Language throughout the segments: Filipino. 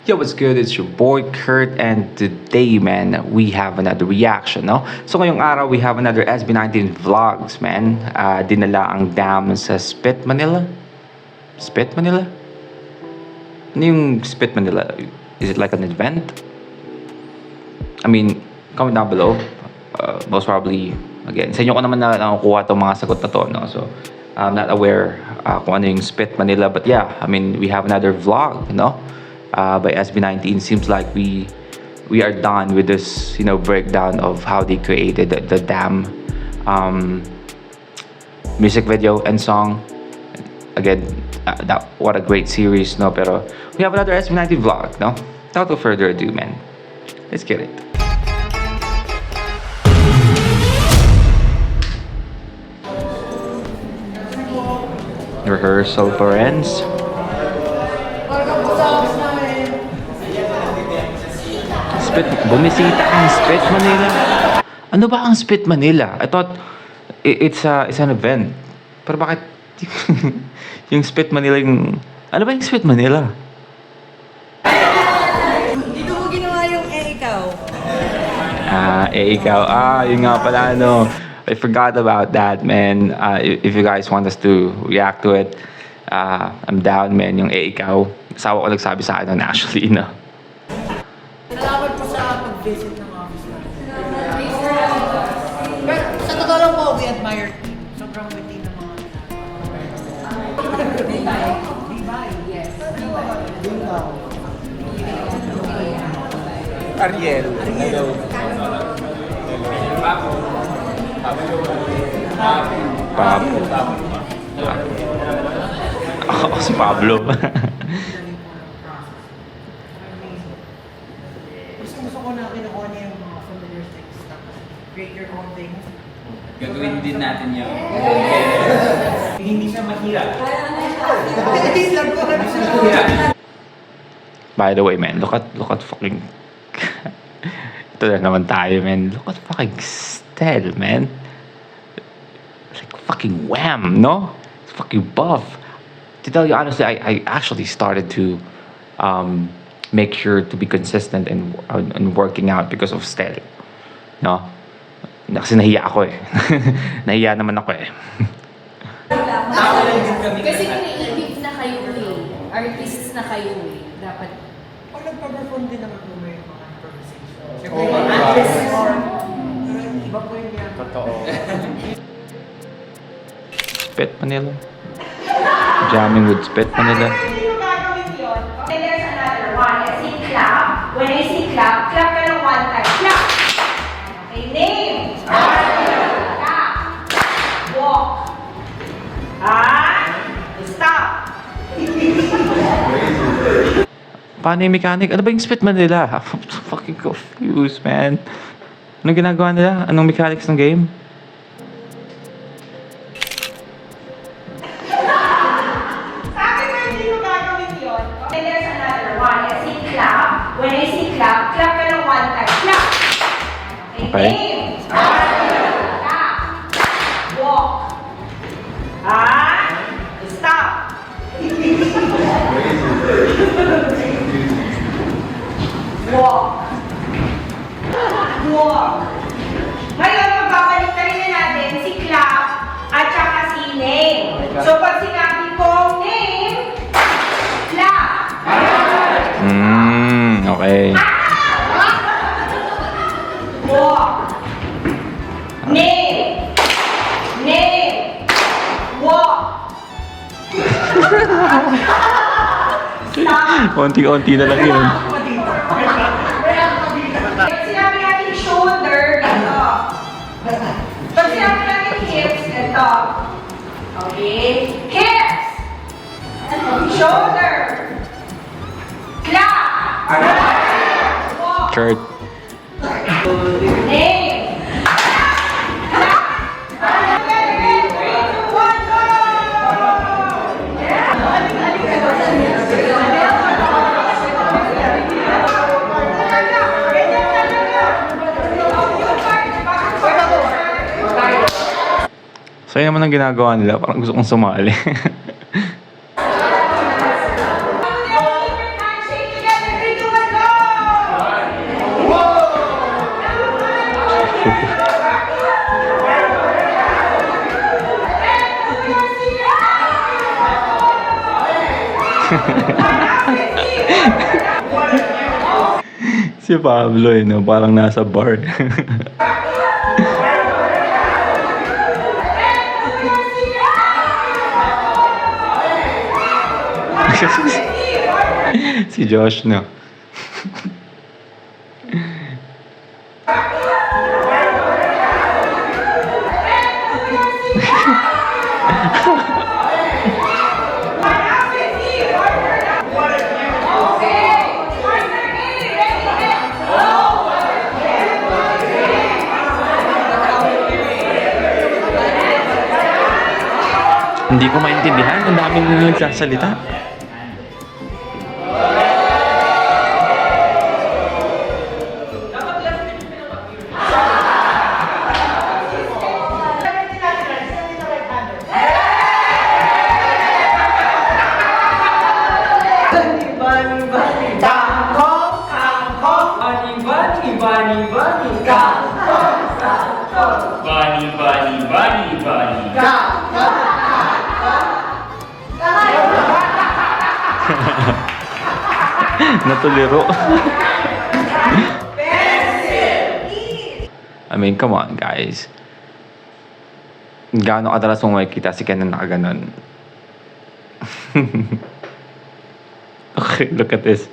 Yo, what's good? It's your boy Kurt, and today, man, we have another reaction, no? So ngayong araw, we have another SB19 vlogs, man. Dinala ang dam sa Spit Manila. Spit Manila? Ano yung Spit Manila? Is it like an event? I mean, comment down below. Most probably, again, sa inyo ko naman nakukuha itong mga sagot na to, no? So, I'm not aware kung ano yung Spit Manila. But yeah, I mean, we have another vlog, no? By SB19. Seems like we are done with this, breakdown of how they created the dam music video and song. Again, what a great series, no? Pero we have another SB19 vlog, no? Without further ado, man, let's get it. Rehearsal parents. Bumisita ang Spit Manila. Ano ba ang Spit Manila? I thought it's an event. Pero bakit yung Spit Manila yung... Ano ba yung Spit Manila? Dito mo ginawa yung ikaw. Ikaw. Yun nga pala, no. I forgot about that, man. If you guys want us to react to it, I'm down, man. Yung ikaw. Asawa ko nagsabi sa akin actually, no. Salamat po sa pag-visit ng office natin. Pero sa totoo lang po, we admire you. Sobrang witty ng mga yes. Ariel. Hello. Pablo. Ako si Pablo. Gusto ko na kinukuha niya yung mga familiar things. Create your own thing. Gagawin din natin yun. Hindi siya mahirap. By the way, man, look at fucking... Ito na naman tayo, man. Look at fucking Stel, man. It's like fucking wham, no? It's fucking buff. To tell you honestly, I actually started to make sure to be consistent and working out because of Stel. No? Kasi nahiya ako eh. Nahiya naman ako eh. Kasi creative na kayo eh. Artists na kayo eh. Dapat. Pag nagpa-perform din naman po may mga improvisation. Oo, Iba po yung yan. Totoo. Spit Manila. Jamming with Spit Manila. Then there's another one. I say clap. When I say clap, clap ka ng one time. Clap. Okay, name. Clap. Walk. Stop. Paano yung mechanic? Ano ba yung Spit Manila? I'm fucking confused, man. Anong ginagawa nila? Anong mechanics ng game? Sabi ko hindi mo gagawin yun. Then there's another one. I say clap. When I say clap, clap ka ng one time. Clap. Okay. Name. Clap. Walk. Stop. Walk. Walk. Ngayon, magbabalik na rin natin si clap at saka si name. So, pag sinabi kong name, clap. Okay. Walk. Name. Name. Walk. Stop. Konti-konti na lang yun. Pag sinabi natin shoulder, ito. Pag sinabi natin hips, ito. Okay? Hips. Shoulder. Clap. Walk. Kurt. Name. Clap. Again. 3, 2, 1, go! So yun naman ang ginagawa nila. Parang gusto kong sumali. Handshake together, 3, 2, Si Pablo eh, no? Parang nasa bar. Si Josh, no? Hindi ko maintindihan. Ang dami na nagsasalita. Natuliro. I mean, come on, guys. Gaano kadalas mong makikita si Ken na nakaganon? Okay, look at this.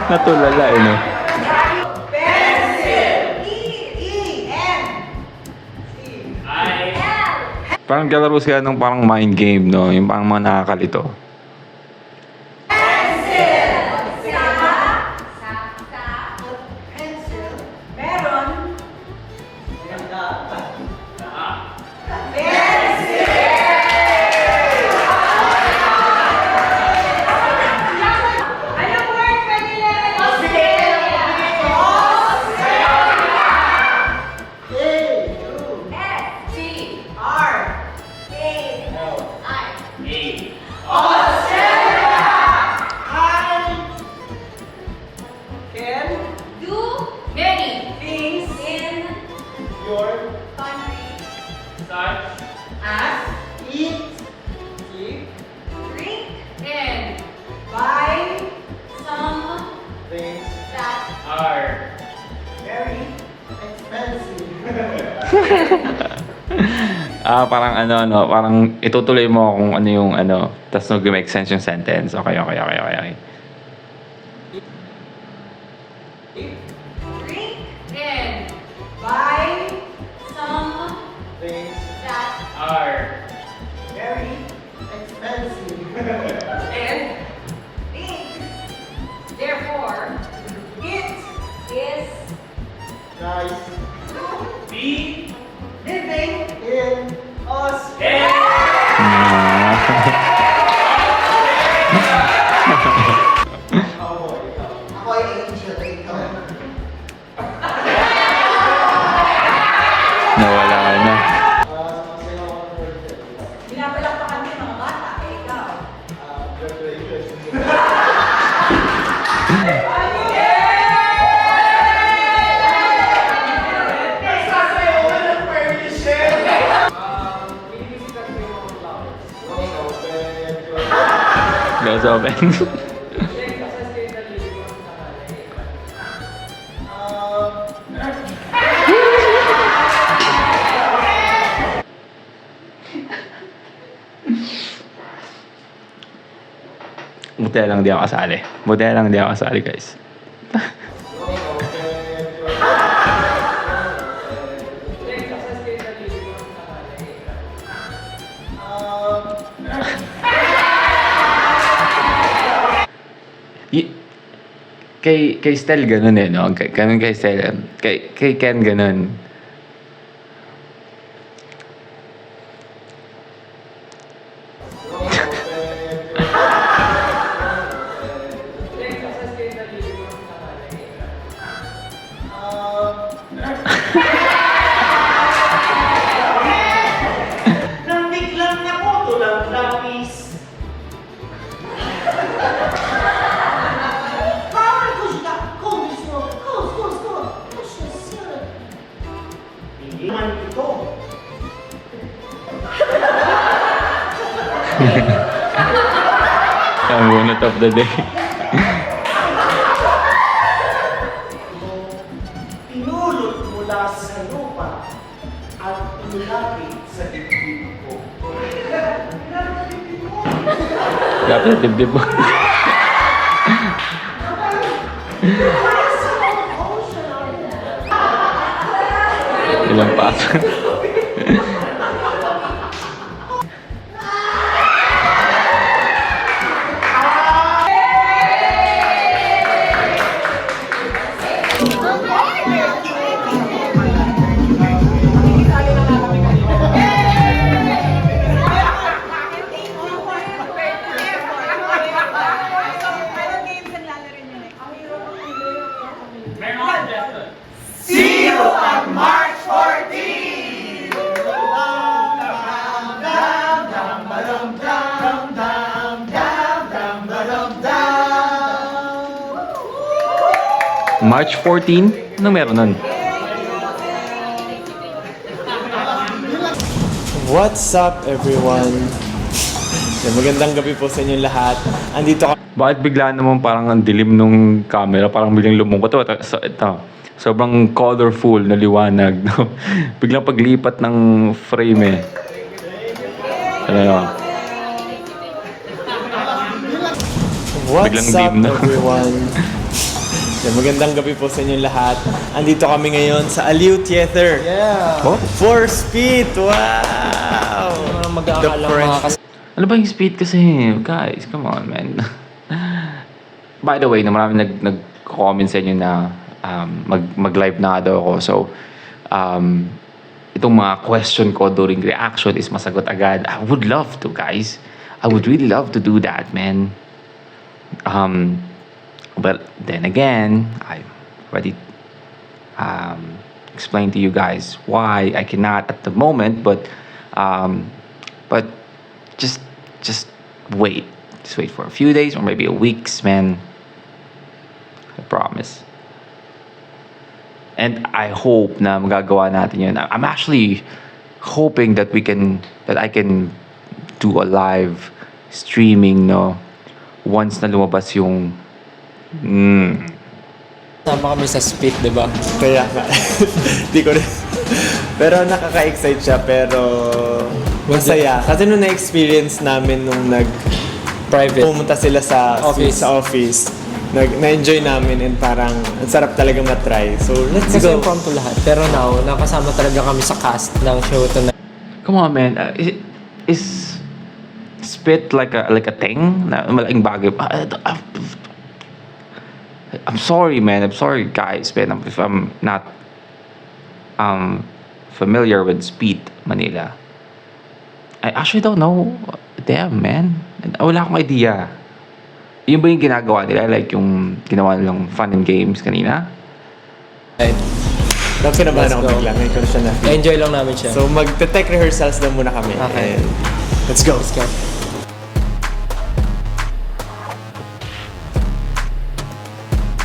Natulala, eh, no? Parang galaro sila ng parang mind game, no? Yung parang mga nakakalito. Parang ano, no? Parang itutuloy mo kung ano yung ano, tapos nag-make sense yung sentence. Okay. Drink and buy some things that are very expensive and big. Therefore, it is nice to be living in us. Ako ay angel, ikaw. Nawala na. Pinapalakpakan din mga bata, ikaw. Goes open. Buti lang di ako kasali. Buti lang di ako kasali, guys. Kay Stel ganun eh, no? Ganun kay Stel. Kay Ken ganun. Nambiglang na po, tulang lapis. Hindi man ito. Ang bunot of the day. Pinulot mula sa lupa at inilapit sa dibdib ko. Dapat dibdib mo. Ilang paso. See you on March 14! March 14? Anong meron nun? What's up, everyone? Magandang gabi po sa inyong lahat. Andito ka. Bakit bigla naman parang ang dilim nung camera? Parang biglang lumungkot. Ito. Sobrang colorful na liwanag. No? Biglang paglipat ng frame eh. Ano? What's Biglang up, dim na. everyone? Magandang gabi po sa inyong lahat. Andito kami ngayon sa Aliw Theater. Yeah. Oh? For Speed! Wow! The French. Ano ba yung speed kasi? Guys, come on, man. By the way, na marami nag-comment sa inyo na mag-live na daw ako. So, itong mga question ko during reaction is masagot agad. I would love to, guys. I would really love to do that, man. But then again, I already explained to you guys why I cannot at the moment. But just wait. Just wait for a few days or maybe a weeks, man. I promise. And I hope na magagawa natin yun. I'm actually hoping that I can do a live streaming, no? Once na lumabas yung Sama kami sa spit, di ba? Kaya nga. Di ko rin. Pero nakaka-excite siya, pero masaya. Kasi nung na-experience namin nung Private. pumunta sila sa office, na-enjoy namin and parang ang sarap talaga matry. So, let's Kasi go. impromptu lahat. Pero now, nakasama talaga kami sa cast ng show tonight. come on, man. Is spit like a thing? Na malaking bagay. I'm sorry, man. I'm sorry, guys, man. If I'm not familiar with Speed Manila. I actually don't know them, man. Wala akong idea. Yun ba yung ginagawa nila? Like yung ginawa nilang fun and games kanina? Tapos kinabahan Let's ako go. bigla. Ngayon ko na siya na. Enjoy lang namin siya. So, mag-tech rehearsals na muna kami. Okay. And let's go. Let's go.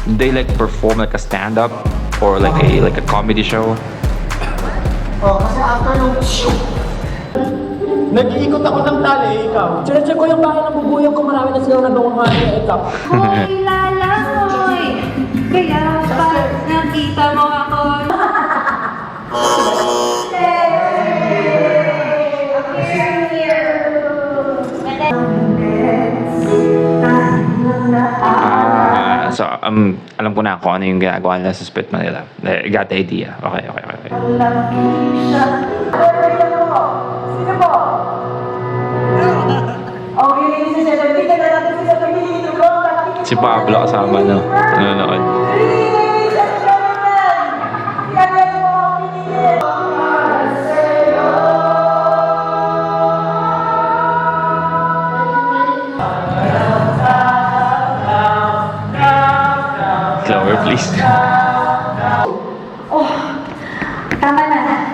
Do they like perform like a stand-up or like a comedy show? Oh, kasi after nung shoot, nag-iikot ako ng tali, ikaw. Check ko yung bahay ng bubuyog ko, marami na silang nagawang kanya, ikaw. Hoy, lalamoy! Kaya pag nakita mo ako... So alam ko na kung ano yung ginagawa nila sa Spit Manila. I got the idea. Okay. Sino po? Okay, ladies and gentlemen, tingnan na natin sa pagiging ko. Si Pablo kasama, no? Nanonood. Ladies and gentlemen, tingnan mo ang pinili. Slower, please. Oh, tama na.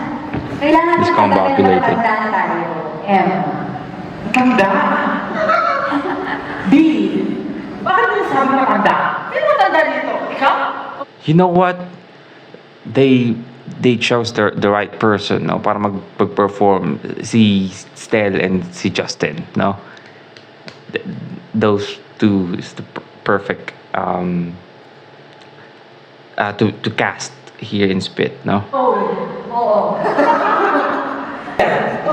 Kailangan It's na combobulated. matanda na tayo. M. Tanda? B. Bakit mo nasabi na tanda? Sino matanda dito? Ikaw? You know what? They they chose the right person, no, para mag-perform, si Stel and si Justin, no. Those two is the perfect to cast here in Spit, no.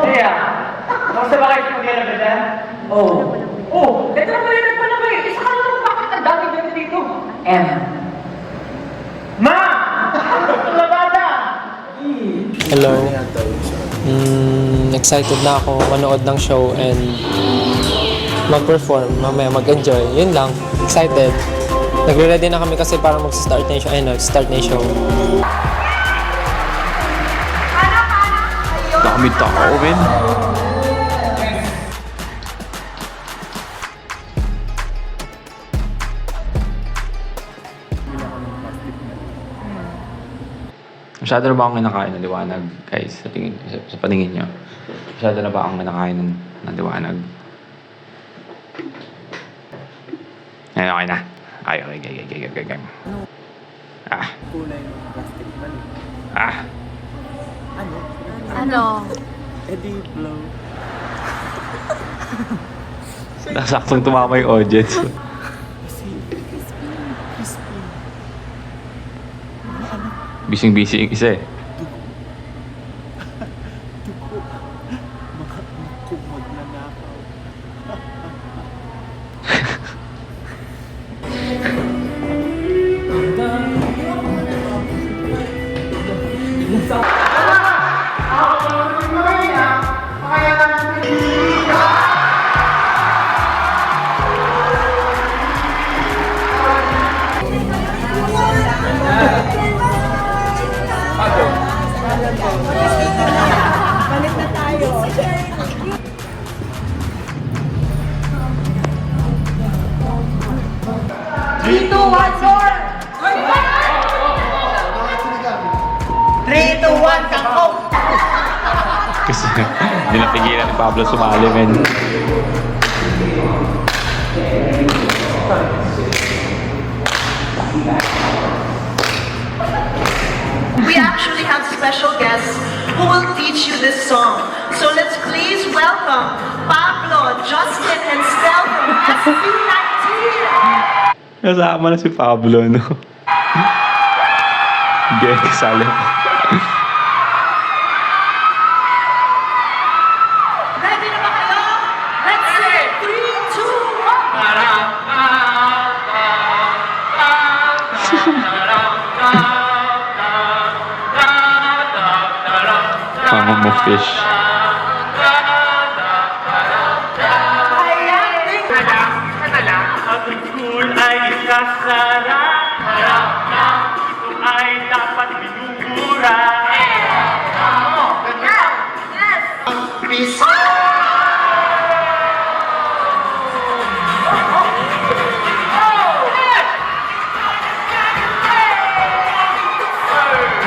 Kaya, kamusta ba kayo sa pag-iarap na dyan? Oh, ito na malilag pa na ba eh? Isa ka na lang, bakit ang dami ganito dito? Ma! Labada! Hello. Excited na ako manood ng show and mag-perform, mamaya mag-enjoy. Yun lang. Excited. Nagre-ready na kami kasi para mag-start na yung show. Ayun, start na yung show. Dami tao, men. Masyado na ba akong kinakain ng liwanag, guys? Sa paningin nyo? Masyado na ba akong kinakain ng liwanag? Ayun, okay na. Ay, okay. Ano? Nasaktong tumama yung audience. Bising-busy yung isa eh. Kasi hindi napigilan ni Pablo sumali, men. We actually have special guests who will teach you this song. So let's please welcome Pablo, Justin, and Stel from SB19. Kasama na si Pablo, no? Hindi, kasali ko. Ready na ba kayo? Let's say 3, 2, 1. Mama mo fish.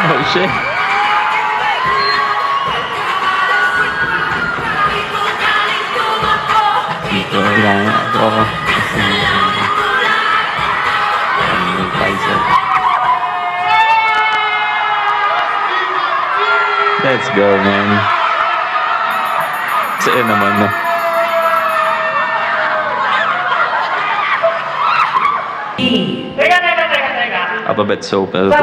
Oh shit. Dito, kailangan ako. Let's go, man. Sa'yo naman, no? Teka. Alphabet soap, Anak!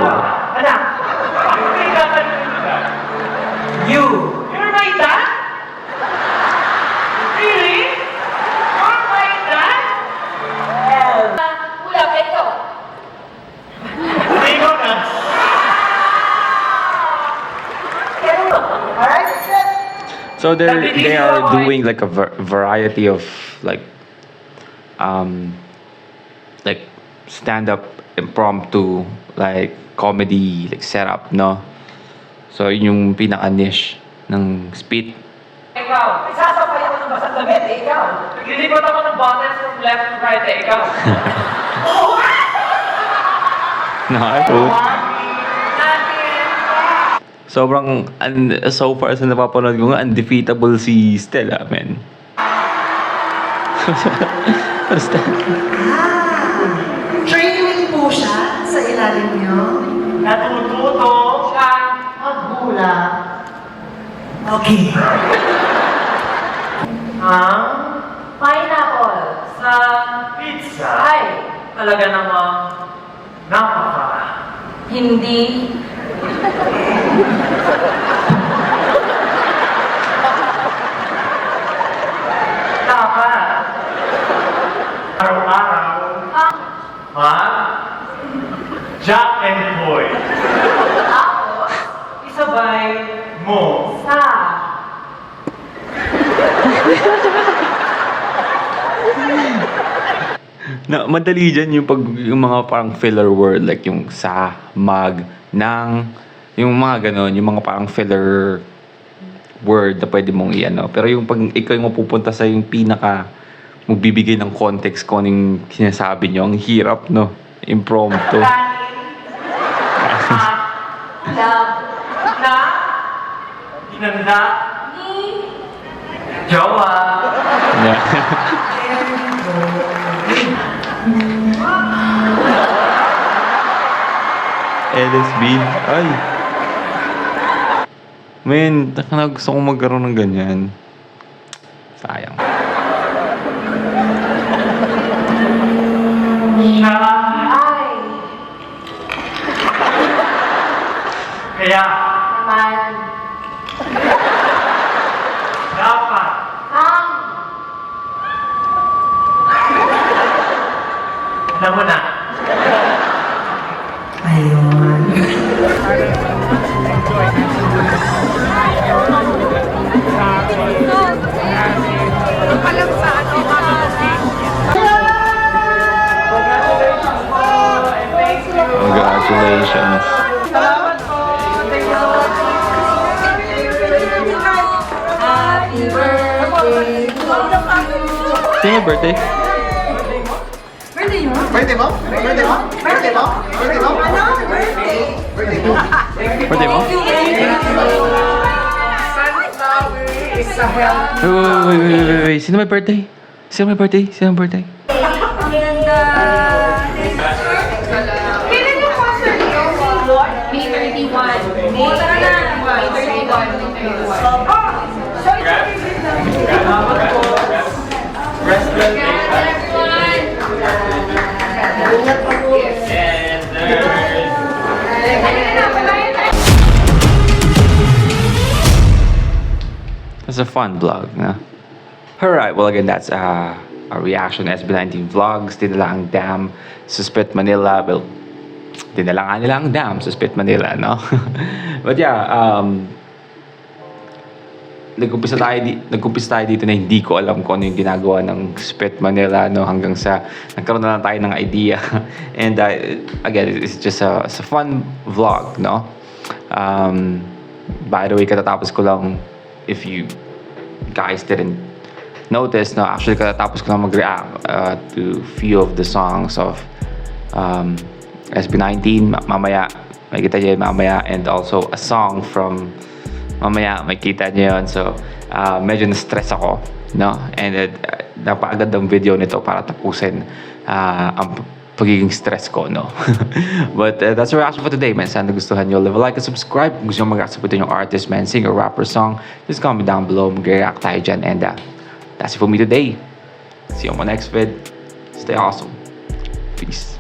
You're my dad? Really? You're my dad? Kuya, Beto. Ikaw na. So they are doing like a variety of like stand-up impromptu like comedy like setup, no? So yun yung pinaka-niche ng Spit. Ikaw, isasapay ako ng basang damit, ikaw. Naglilipot ako ng bottles from left to right, ikaw. Nakakito. Sobrang, so far sa napapanood ko nga, undefeatable si Stella, man. Basta. Training po siya sa ilalim niyo. Natututo siya Okay. Pineapple. Sa pizza. Ay, talaga namang napaka. Hindi. Dapat. Araw-araw. Jack and Boy. Tapos, Isabay mo. sa. Na madali dyan yung pag yung mga parang filler word like yung sa, mag, nang, yung mga ganon, yung mga parang filler word na pwede mong i-ano. Pero yung pag ikaw yung mapupunta sa yung pinaka magbibigay ng context kung anong sinasabi nyo, ang hirap, no? Impromptu. Love. Na. Inanda. Ni. Jowa. Yeah. LSB. Ay. Man, gusto kong magkaroon ng ganyan. Sayang. Siya. Ay. Kaya. Naman. Dapat. Ang. Alam mo na. Congratulations. Happy birthday to you. Sino yung birthday? Birthday mo? Birthday mo? Birthday mo? Birthday mo? Ano? Birthday. Birthday mo? Birthday mo? Wait. Sino may birthday? Sino may birthday? Sino may birthday? Ang ganda. Kailan yung concert niyo? May 31. May tara na. May 31. It's a fun vlog, no? Alright, well again, that's a reaction SB19 Vlogs. Dinala ang dam sa Spit Manila. Well, dinala nga nila ang dam sa Spit Manila, no? But yeah, nagkumpisa tayo dito na hindi ko alam kung ano yung ginagawa ng Spit Manila, no? Hanggang sa nagkaroon na lang tayo ng idea. And again, it's just a fun vlog, no? By the way, katatapos ko lang, if you guys didn't notice, no, actually katatapos ko lang mag-react to few of the songs of SB19. Mamaya, makikita nyo yun mamaya, and also a song from mamaya, makikita nyo yun. So, medyo na-stress ako, no? And napaagad ang video nito para tapusin ang pagiging stress ko, no? But that's the reaction for today, man. Sana gustuhan nyo. Leave a like and subscribe. Kung gusto nyo mag-react sa yung artist, man, singer, rapper, song, just comment down below. Mag-react tayo dyan. And that's it for me today. See you on my next vid. Stay awesome. Peace.